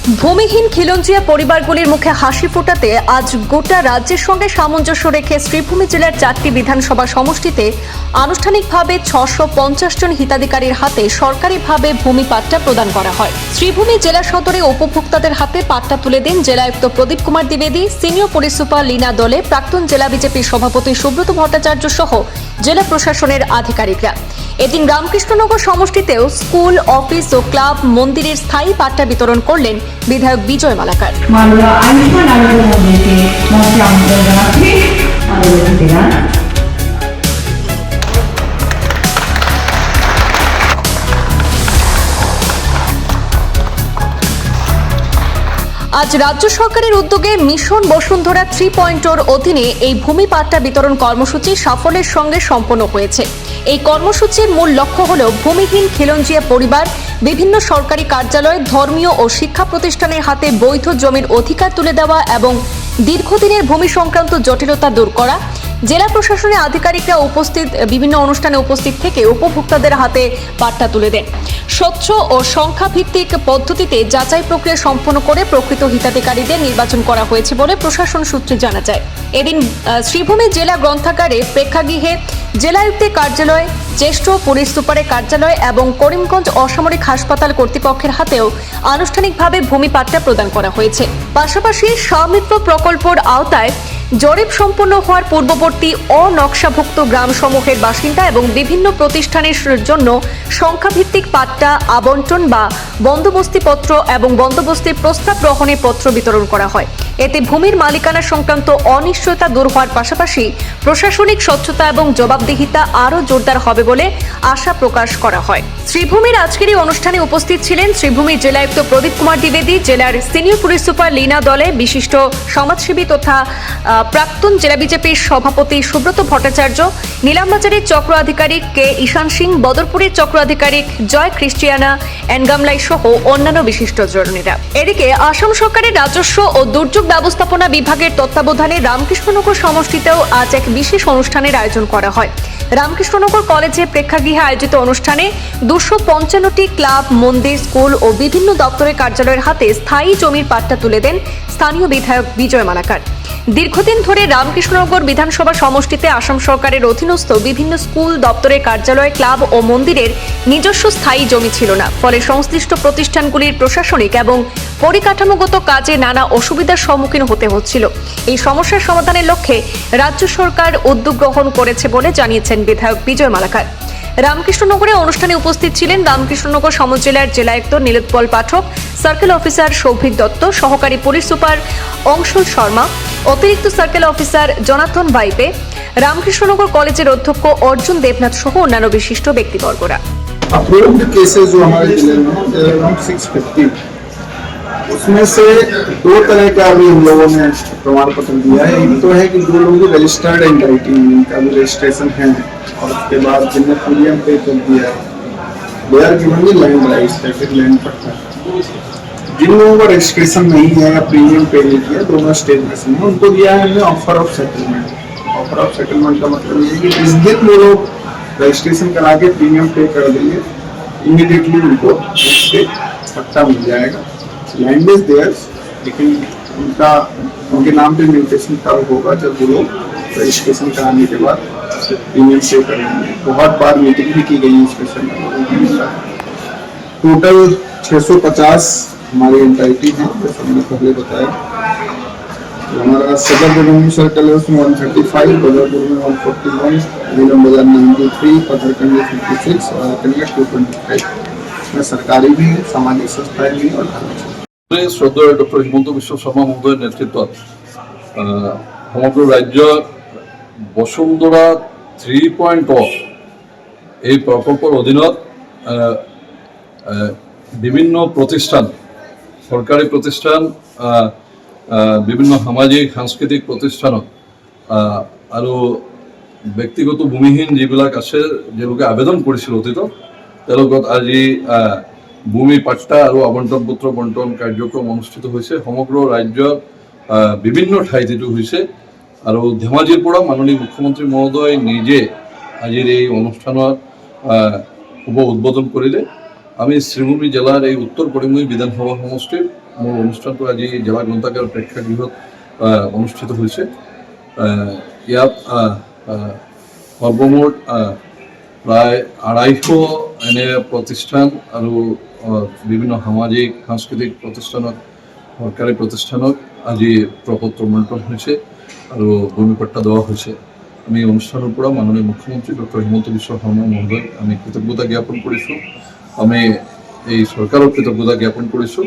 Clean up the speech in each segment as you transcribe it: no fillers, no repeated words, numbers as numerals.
ভূমিহীন খিলঞ্জিয়া পরিবারগুলির মুখে হাসি ফোটাতে আজ গোটা রাজ্যের সঙ্গে সামঞ্জস্য রেখে শ্রীভূমি জেলার 4টি বিধানসভা সমষ্টিতে আনুষ্ঠানিকভাবে 650 জন হিতাধিকারীর হাতে সরকারিভাবে ভূমি পাট্টা প্রদান করা হয়। শ্রীভূমি জেলা সদরে উপভোক্তাদের হাতে পাট্টা তুলে দেন জেলায়ুক্ত প্রদীপ কুমার দ্বিবেদী, সিনিয়র পুলিশ সুপার লীনা দলে, প্রাক্তন জেলা বিজেপির সভাপতি সুব্রত ভট্টাচার্য সহ জেলা প্রশাসনের আধিকারিকরা। এদিন রামকৃষ্ণনগর সমষ্টিতেও স্কুল, অফিস ও ক্লাব, মন্দিরের স্থায়ী পাট্টা বিতরণ করলেন বিধায়ক বিজয় মালাকার। মাননীয় আয়ুষ্মান আরোগ্য মন্ত্রীকে মঞ্চে আমন্ত্রণ জানাচ্ছি। আজ রাজ্য সরকারের উদ্যোগে মিশন বসুন্ধরা 3.0 অধীনে এই ভূমি পাট্টা বিতরণ কর্মসূচি সাফল্যের সঙ্গে সম্পন্ন হয়েছে। এই কর্মসূচির মূল লক্ষ্য হল ভূমিহীন খিলঞ্জিয়া পরিবার, বিভিন্ন সরকারি কার্যালয়, ধর্মীয় ও শিক্ষা প্রতিষ্ঠানের হাতে বৈধ জমির অধিকার তুলে দেওয়া এবং দীর্ঘদিনের ভূমি সংক্রান্ত জটিলতা দূর করা। জেলা প্রশাসনের আধিকারিকরা বিভিন্ন অনুষ্ঠানে উপস্থিত থেকে উপভোক্তাদের হাতে পাট্টা তুলে দেন। স্বচ্ছ ও সংখ্যাভিত্তিক পদ্ধতিতে যাচাই প্রক্রিয়া সম্পন্ন করে প্রকৃত হিতাধিকারীদের নির্বাচন করা হয়েছে বলে প্রশাসন সূত্রে জানা যায়। এদিন শ্রীভূমি জেলা গ্রন্থাগারে, প্রেক্ষাগৃহে, জেলায়ুক্তের কার্যালয়, জ্যেষ্ঠ পুলিশ সুপারের কার্যালয় এবং করিমগঞ্জ অসামরিক হাসপাতাল কর্তৃপক্ষের হাতেও আনুষ্ঠানিকভাবে ভূমি পাট্টা প্রদান করা হয়েছে। পাশাপাশি স্বামিত্ব প্রকল্পের আওতায় জরিপ সম্পন্ন হওয়ার পূর্ববর্তী অনকশাভুক্ত গ্রামসমূহের বাসিন্দা এবং বিভিন্ন প্রতিষ্ঠানের জন্য সংখ্যাভিত্তিক পাট্টা আবন্টন বা বন্দোবস্তিপত্র এবং বন্দোবস্তির প্রস্তাব গ্রহণের পত্র বিতরণ করা হয়। এতে ভূমির মালিকানা সংক্রান্ত অনিশ্চয়তা দূর হওয়ার পাশাপাশি প্রশাসনিক স্বচ্ছতা এবং জবাবদিহিতা আরও জোরদার হবে বলে আশা প্রকাশ করা হয়। শ্রীভূমির আজকের এই অনুষ্ঠানে উপস্থিত ছিলেন শ্রীভূমির জেলায়ুক্ত প্রদীপ কুমার দ্বিবেদী, জেলার সিনিয়র পুলিশ সুপার লীনা দলে, বিশিষ্ট সমাজসেবী তথা প্রাক্তন জেলা বিজেপির সভাপতি সুব্রত ভট্টাচার্য, নীলামবাজারের চক্র আধিকারিক কে ঈশান সিং, বদরপুরের চক্র আধিকারিক জয় খ্রিস্টিয়ানা এনগামলাই সহ অন্যান্য বিশিষ্টজনেরা। এদিকে আসাম সরকারের রাজস্ব ও দুর্যোগ ব্যবস্থাপনা বিভাগের তত্ত্বাবধানে রামকৃষ্ণনগর সমষ্টিতেও আজ এক বিশেষ অনুষ্ঠানের আয়োজন করা হয়। রামকৃষ্ণনগর কলেজে প্রেক্ষাগৃহে আয়োজিত অনুষ্ঠানে 255টি ক্লাব, মন্দির, স্কুল ও বিভিন্ন দপ্তরের কার্যালয়ের হাতে স্থায়ী জমির পাট্টা তুলে দেন স্থানীয় বিধায়ক বিজয় মালাকার। দীর্ঘদিন ধরে রামকৃষ্ণনগর বিধানসভা সমষ্টিতে আসাম সরকারের অধীনস্থ বিভিন্ন স্কুল, দপ্তরের কার্যালয়, ক্লাব ও মন্দিরের নিজস্ব স্থায়ী জমি ছিল না। ফলে সংশ্লিষ্ট প্রতিষ্ঠানগুলির প্রশাসনিক এবং পরিকাঠামোগত কাজে নানা অসুবিধার সম্মুখীন হতে হচ্ছিল। এই সমস্যার সমাধানের লক্ষ্যে রাজ্য সরকার উদ্যোগ গ্রহণ করেছে বলে জানিয়েছেন বিধায়ক বিজয় মালাকার। রামকৃষ্ণনগরে অনুষ্ঠানে উপস্থিত ছিলেন রামকৃষ্ণনগর সমজেলার জেলায়ুক্ত নীলোৎপল পাঠক, সার্কেল অফিসার সৌভিক দত্ত, সহকারী পুলিশ সুপার অংশুল শর্মা, অতিরিক্ত সার্কেল অফিসার জনাথন ভাইপে, রামকৃষ্ণনগর কলেজের অধ্যক্ষ অর্জুন দেবনাথ সহ অন্যান্য বিশিষ্ট ব্যক্তিবর্গরা। अप्रूव्ड केसेस जो हमारे जिले में अराउंड 650, उसमें से दो तरह का अभी हम लोगों ने प्रमाण पत्र दिया है। एक तो है कि जो लोग रजिस्टर्ड एंटाइटी का भी रजिस्ट्रेशन है और उसके बाद जिनने प्रीमियम पे कर दिया है, they are given the land rights, land पट्टा। जिन लोगों का रजिस्ट्रेशन नहीं है या प्रीमियम पे नहीं किया, दोनों स्टेज में से उनको दिया है हमने offer of settlement. Offer of settlement का मतलब ये है कि जिस दिन वो लोग रजिस्ट्रेशन करा के प्रीमियम पे कर देंगे, इमीडिएटली उनको पट्टा मिल जाएगा। लैंड इज देयर्स, लेकिन उनके नाम पे म्यूटेशन तब होगा जब वो लोग रजिस्ट्रेशन कराने के बाद प्रीमियम पे करेंगे। बहुत बार मीटिंग भी की गई स्पेशल। टोटल 650 हमारी एंटाइटी हैं, जैसे मैंने पहले बताया। हमारा सदर रेवेन्यू सर्कल है, उसमें 135, बदरपुर में 141, नीलमबाजार 93, पथरकंड 56 और अरकंडा 225। इसमें सरकारी भी है, सामाजिक संस्थाएं भी और धार्मिक। শ্রদ্ধেয় ডক্টর হিমন্ত বিশ্ব শর্মা মহোদয়ের নেতৃত্বত সমগ্র রাজ্য বসুন্ধরা 3.0 এই প্রকল্পের অধীনত বিভিন্ন প্রতিষ্ঠান, সরকারি প্রতিষ্ঠান, বিভিন্ন সামাজিক সাংস্কৃতিক প্ৰতিষ্ঠানত আৰু ব্যক্তিগত ভূমিহীন যিবিলাক আছে, যিলোকে আবেদন কৰিছিল অতীতত, তেওঁলোকক আজি ভূমি পাট্টা আৰু আবণ্টন পত্ৰ বণ্টন কাৰ্যক্ৰম অনুষ্ঠিত হৈছে। সমগ্ৰ ৰাজ্যৰ বিভিন্ন ঠাইত এইটো হৈছে আৰু ধেমাজিৰ পৰা মাননীয় মুখ্যমন্ত্ৰী মহোদয় নিজে আজিৰ এই অনুষ্ঠানত শুভ উদ্বোধন কৰিলে আমি শ্রীভূমি জেলার এই উত্তর করিমগঞ্জ বিধানসভা সমষ্টির মূল অনুষ্ঠানটো আজি জেলা গ্ৰন্থাগাৰ প্ৰেক্ষাগৃহত অনুষ্ঠিত হৈছে। ইয়াত সৰ্বমুঠ প্ৰায় 250 এনে প্ৰতিষ্ঠান আৰু বিভিন্ন সামাজিক সাংস্কৃতিক প্ৰতিষ্ঠানত সরকারি প্রতিষ্ঠানক আজি প্রপত্র বন্টন হয়েছে আর ভূমিপট্টা দেওয়া হয়েছে। আমি অনুষ্ঠানের পর মাননীয় মুখ্যমন্ত্রী ডক্টর হিমন্ত বিশ্ব শর্মা মহোদয় আমি কৃতজ্ঞতা জ্ঞাপন করেছো। আমি এই সরকারও কৃতজ্ঞতা জ্ঞাপন করেছো।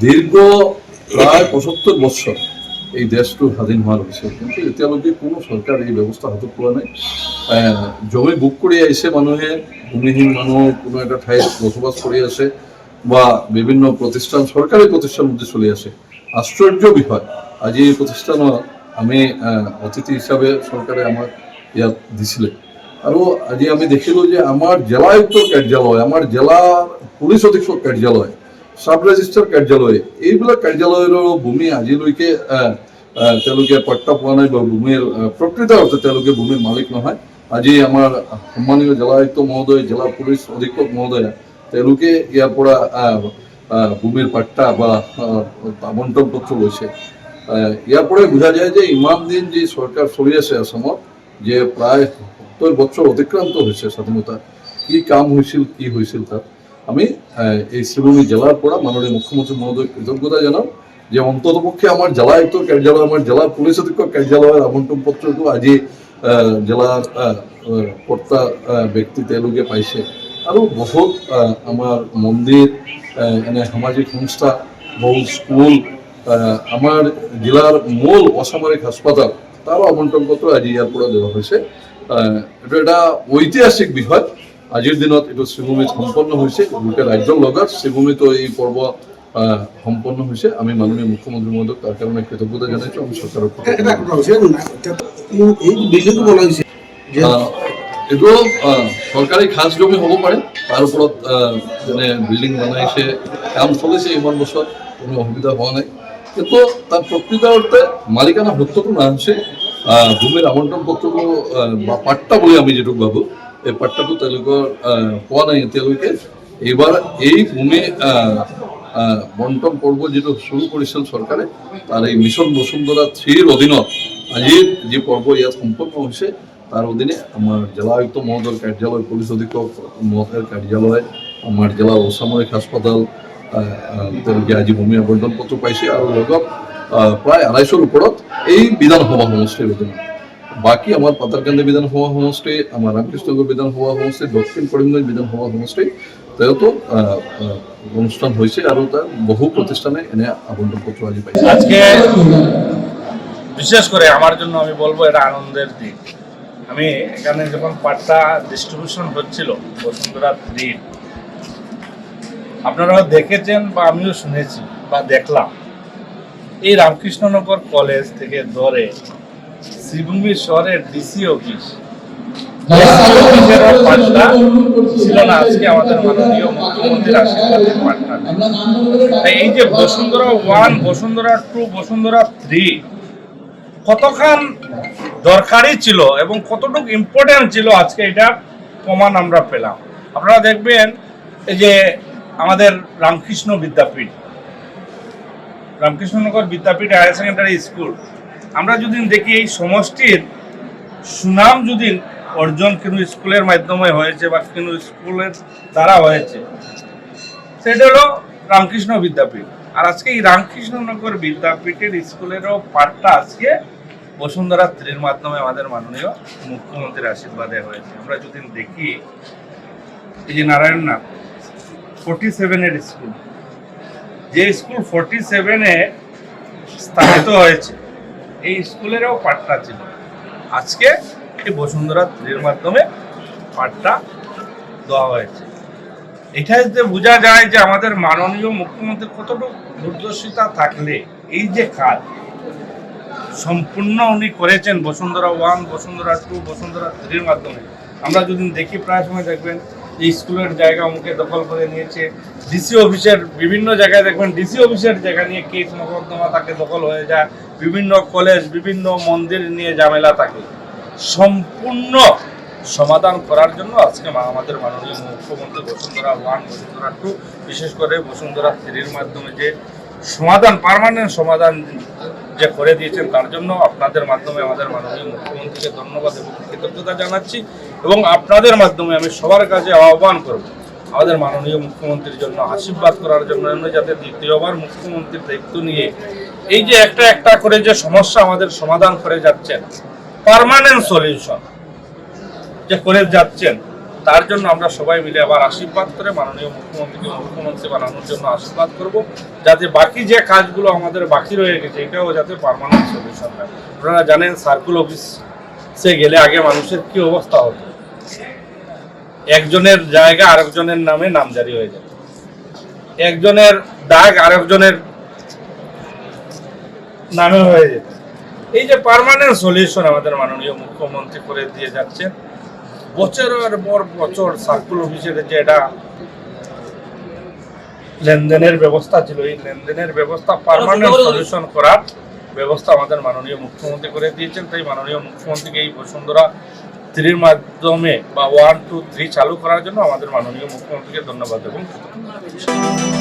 দীর্ঘ প্রায় 75 বছর এই দেশটো স্বাধীন হওয়ার হয়েছে, কিন্তু এতিয়ালৈকে কোনো সরকার এই ব্যবস্থা হাতত পোৱা নাই। জমি বুক কৰি আহিছে মানুহে, ভূমিহীন মানুহ কোনো এটা ঠাইত বসবাস কৰি আছে বা বিভিন্ন প্রতিষ্ঠান সরকারি প্রতিষ্ঠান মধ্যে চলে আসে। আশ্চর্য বিষয়, আজি এই প্রতিষ্ঠানত আমি অতিথি হিসাবে সরকারে আমাক ইয়াত দিছিলে আৰু আজি আমি দেখিলো যে আমার জেলা আয়ুক্তৰ কাৰ্যালয়, আমার জেলা পুলিচ অধীক্ষক কাৰ্যালয়, সাব ৰেজিষ্ট্ৰাৰ কাৰ্যালয়, এইবিলাক কাৰ্যালয়ৰ ভূমি আজিলৈকে তেওঁলোকে পট্টা পোৱা নাই বা ভূমিৰ প্ৰকৃত অৰ্থে তেওঁলোকে ভূমিৰ মালিক নহয়। আজি আমাৰ সন্মানীয় জেলা আয়ুক্ত মহোদয়, জেলা পুলিচ অধীক্ষক মহোদয় তেওঁলোকে ইয়াৰ পৰা ভূমিৰ পাট্টা বা আবণ্টন পত্ৰ লৈছে। ইয়াৰ পৰাই বোঝা যায় যে ইমান দিন যি সরকার চলি আছে আসামত, যে প্রায় 70 বছর অতিক্রান্ত হয়েছে স্বাধীনতা, কি কাম হয়েছিল কি হয়েছিল তাত আমি এই শ্রীভূমি জেলার পৰা মাননীয় মুখ্যমন্ত্রী মহোদয় কৃতজ্ঞতা জানাম যে অন্ততপক্ষে আমার জেলা আয়ুক্তর কার্যালয়, আমার জেলা পুলিশ অধীক্ষক কার্যালয়ের আবণ্টন পত্রটো আজি জেলার কর্তা ব্যক্তি তেওঁলোকে পাইছে। আৰু বহুত আমাৰ মন্দিৰ, এনে সামাজিক সংস্থা, বহু স্কুল, আমার জেলার মূল অসামরিক হাসপাতাল তারও আবণ্টন পত্র আজি ইয়াৰ পৰা দেওয়া হয়েছে। এটা এটা ঐতিহাসিক বিষয়। আজিৰ দিনত এইটো শ্রীভূমিত সম্পন্ন হয়েছে, গোটেই রাজ্যৰ লগত শ্রীভূমিতো এই পর্ব সম্পন্ন হয়েছে। আমি মাননীয় মুখ্যমন্ত্রী মহোদয়ক তার কারণে কৃতজ্ঞতা জানাইছো। আমি সরকারক এইটো সরকারি খাস জমি হ'ব পাৰে, তাৰ ওপৰত যেনে বিল্ডিং বনাইছে, কাম চলিছে, ইমান বছর কোনো অসুবিধা হোৱা নাই, কিন্তু তার প্রকৃত অর্থে মালিকানা সত্যটো না হৈছে। ভূমির আবণ্টন পত্রটো বা পাট্টা বলে আমি যেটুক ভাবো, এই পাট্টাটো তেওঁলোকৰ পোৱা নাই এতিয়ালৈকে। এইবাৰ এই ভূমি বন্টন পৰ্ব যেটো শুরু কৰিছিল চৰকাৰে, তাৰ এই মিশন বসুন্ধরা 3-ৰ অধীনত আজিৰ যি পৰ্ব ইয়াত সম্পন্ন হৈছে, তার অধীনে আমার জেলা আয়ুক্ত মহোদয়ের কার্যালয়, পুলিশ অধীক্ষক মহোদয়ের কার্যালয়, আমার জেলা অসামরিক হাসপাতাল তেওঁলোকে আজি ভূমি আবণ্টন পত্ৰ পাইছে আৰু লগত প্ৰায় 250-ৰ ওপৰত এই বিধানসভা সমষ্টিৰ অধীনত। বাকী আমার পাতারকান্দি বিধানসভা সমষ্টি, আমার রামকৃষ্ণনগর বিধানসভা সমষ্টি, দক্ষিণ করিমগঞ্জ বিধানসভা সমষ্টি তাইতো অনুষ্ঠান হয়েছে আর তার বহু প্রতিষ্ঠানে এনে আবণ্টন পত্র আজি পাইছে। আজকে বিশেষ করে আমার জন্য আমি বলবো এটা আনন্দের দিন। আমি এখানে যখন পাট্টা ডিস্ট্রিবিউশন হচ্ছিল বসুন্ধরা 3, আপনারাও দেখেছেন বা আমিও শুনেছি বা দেখলাম, এই রামকৃষ্ণনগর কলেজ থেকে ধরে শ্রীভূমি শহরের ডিসি অফিস পাট্টা ছিল না, আজকে আমাদের মাননীয় মুখ্যমন্ত্রীর আশীর্বাদের পাট্টা। এই যে বসুন্ধরা 1, বসুন্ধরা 2, বসুন্ধরা 3 কতখান দরকারি ছিল এবং কতটুকু ইম্পর্টেন্ট ছিল, আজকে এটা প্রমাণ আমরা পেলাম। আপনারা দেখবেন এই যে আমাদের রামকৃষ্ণ বিদ্যাপীঠ, রামকৃষ্ণনগর বিদ্যাপীঠ হায়ার সেকেন্ডারি স্কুল, আমরা যদি দেখি এই সমষ্টির সুনাম যদি অর্জন কোনো স্কুলের মাধ্যমে হয়েছে বা কোনো স্কুলের দ্বারা হয়েছে, সেটা হলো রামকৃষ্ণ বিদ্যাপীঠ। আর আজকে এই রামকৃষ্ণনগর বিদ্যাপীঠের স্কুলেরও পাঠটা আজকে বসুন্ধরা 3-র মাধ্যমে আমাদের মাননীয় মুখ্যমন্ত্রীর আশীর্বাদে হয়েছে। আমরা যদি দেখি এই যে নারায়ণনাথ 47-এর স্কুল, যে স্কুল 47-এ স্থাপিত হয়েছে, এই স্কুলেরও পাঠটা ছিল, আজকে এই বসুন্ধরা 3-র মাধ্যমে পাঠটা দেওয়া হয়েছে। এটাই যে বোঝা যায় যে আমাদের মাননীয় মুখ্যমন্ত্রীর কতটুকু দূরদর্শিতা থাকলে এই যে কাজ সম্পূর্ণ উনি করেছেন বসুন্ধরা 1, বসুন্ধরা 2, বসুন্ধরা 3-র মাধ্যমে। আমরা যদি দেখি প্রায় সময় দেখবেন যে স্কুলের জায়গা মুখে দখল করে নিয়েছে, ডিসি অফিসের বিভিন্ন জায়গায় দেখবেন ডিসি অফিসের জায়গা নিয়ে কেস মোকদ্দমা তাকে দখল হয়ে যায়, বিভিন্ন কলেজ, বিভিন্ন মন্দির নিয়ে ঝামেলা থাকে। সম্পূর্ণ সমাধান করার জন্য আজকে আমাদের মাননীয় মুখ্যমন্ত্রী বসুন্ধরা 1, বসুন্ধরা 2, বিশেষ করে বসুন্ধরা 3-র মাধ্যমে যে সমাধান, পার্মানেন্ট সমাধান যে করে দিয়েছেন, তার জন্য আপনাদের মাধ্যমে আমাদের মাননীয় মুখ্যমন্ত্রীকে ধন্যবাদ এবং কৃতজ্ঞতা জানাচ্ছি। এবং আপনাদের মাধ্যমে আমি সবার কাছে আহ্বান করব আমাদের মাননীয় মুখ্যমন্ত্রীর জন্য আশীর্বাদ করার জন্য, যাতে দ্বিতীয়বার মুখ্যমন্ত্রীর দায়িত্ব নিয়ে এই যে একটা একটা করে যে সমস্যা আমাদের সমাধান করে যাচ্ছেন, পার্মানেন্ট সলিউশন যে করে যাচ্ছেন, তার জন্য আমরা সবাই মিলে আবার আশীর্বাদ করে মাননীয় মুখ্যমন্ত্রীকে মুখ্যমন্ত্রী বানানোর জন্য আশীর্বাদ করব, যাতে বাকি যে কাজগুলো আমাদের বাকি রয়ে গেছে এটাও যাতে পার্মানেন্ট সলিউশন হয়। আপনারা জানেন সার্কুল অফিসে গেলে আগে মানুষের কি অবস্থা হতো, একজনের জায়গা আরেকজনের নামে নামজারি হয়ে যায়, একজনের দাগ আরেকজনের নামে হয়ে যেত। এই যে পার্মানেন্ট সলিউশন আমাদের মাননীয় মুখ্যমন্ত্রী করে দিয়ে যাচ্ছেন, বছরের পর বছর সার্কুল অফিসের যে এটা লেনদেনের ব্যবস্থা ছিল, এই লেনদেনের ব্যবস্থা পার্মানেন্ট সলিউশন করার ব্যবস্থা আমাদের মাননীয় মুখ্যমন্ত্রী করে দিয়েছেন। তাই মাননীয় মুখ্যমন্ত্রীকে এই বসুন্ধরা 3-র মাধ্যমে বা 1, 2, 3 চালু করার জন্য আমাদের মাননীয় মুখ্যমন্ত্রীকে ধন্যবাদ এবং কৃতজ্ঞতা।